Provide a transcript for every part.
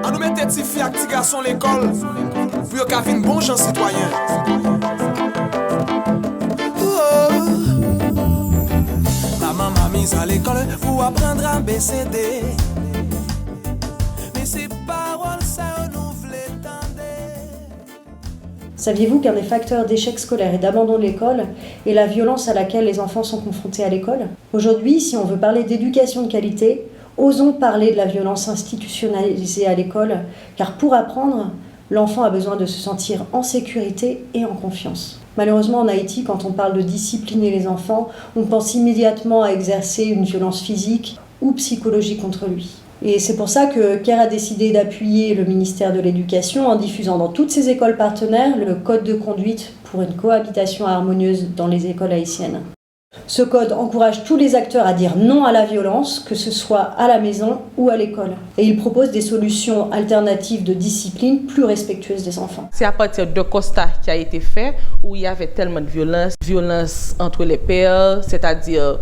On nous met des petits filles et petits garçons à l'école pour qu'ils aient une bonne chance citoyen. Maman m'a mise à l'école pour apprendre à ABCD. Mais ces paroles, ça nous voulait tendre. Saviez-vous qu'un des facteurs d'échec scolaire et d'abandon de l'école est la violence à laquelle les enfants sont confrontés à l'école ? Aujourd'hui, si on veut parler d'éducation de qualité, osons parler de la violence institutionnalisée à l'école, car pour apprendre, l'enfant a besoin de se sentir en sécurité et en confiance. Malheureusement, en Haïti, quand on parle de discipliner les enfants, on pense immédiatement à exercer une violence physique ou psychologique contre lui. Et c'est pour ça que CARE a décidé d'appuyer le ministère de l'Éducation en diffusant dans toutes ses écoles partenaires le code de conduite pour une cohabitation harmonieuse dans les écoles haïtiennes. Ce code encourage tous les acteurs à dire non à la violence, que ce soit à la maison ou à l'école. Et il propose des solutions alternatives de discipline plus respectueuses des enfants. C'est à partir de constat qui a été fait où il y avait tellement de violence entre les pères, c'est-à-dire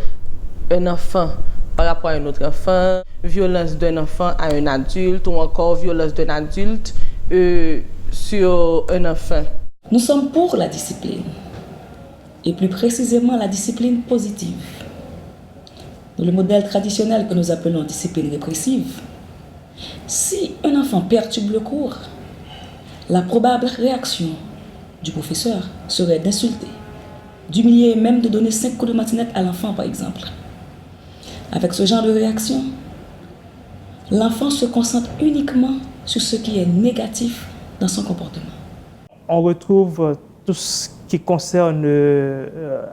un enfant par rapport à un autre enfant, violence d'un enfant à un adulte ou encore violence d'un adulte sur un enfant. Nous sommes pour la discipline. Et plus précisément la discipline positive. Dans le modèle traditionnel que nous appelons discipline répressive, si un enfant perturbe le cours, la probable réaction du professeur serait d'insulter, d'humilier et même de donner 5 coups de matinette à l'enfant par exemple. Avec ce genre de réaction, l'enfant se concentre uniquement sur ce qui est négatif dans son comportement. On retrouve tout ce qui concerne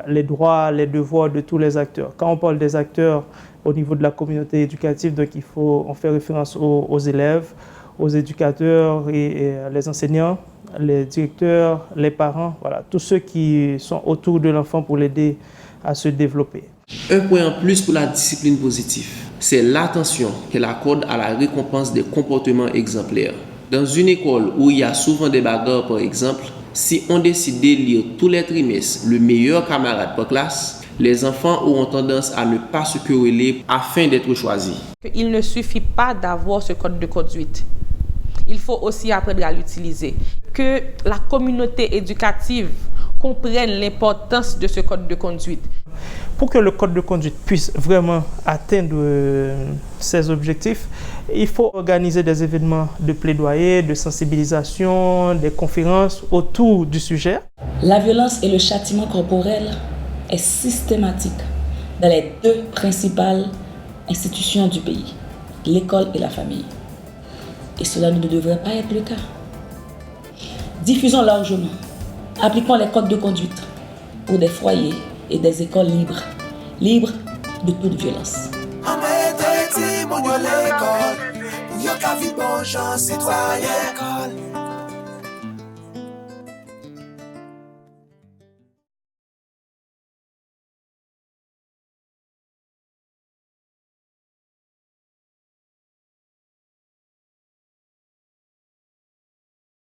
les droits, les devoirs de tous les acteurs. Quand on parle des acteurs au niveau de la communauté éducative, donc on fait référence aux élèves, aux éducateurs et les enseignants, les directeurs, les parents, voilà, tous ceux qui sont autour de l'enfant pour l'aider à se développer. Un point en plus pour la discipline positive, c'est l'attention qu'elle accorde à la récompense des comportements exemplaires. Dans une école où il y a souvent des bagarres, par exemple, si on décide de lire tous les trimestres le meilleur camarade par classe, les enfants auront tendance à ne pas se quereller afin d'être choisis. Il ne suffit pas d'avoir ce code de conduite. Il faut aussi apprendre à l'utiliser. Que la communauté éducative comprenne l'importance de ce code de conduite. Pour que le code de conduite puisse vraiment atteindre ses objectifs, il faut organiser des événements de plaidoyer, de sensibilisation, des conférences autour du sujet. La violence et le châtiment corporel est systématique dans les 2 principales institutions du pays, l'école et la famille. Et cela ne devrait pas être le cas. Diffusons largement, appliquons les codes de conduite pour des foyers et des écoles libres de toute violence. On met des petits mots à l'école pour qu'ils aient une bonne chance citoyen.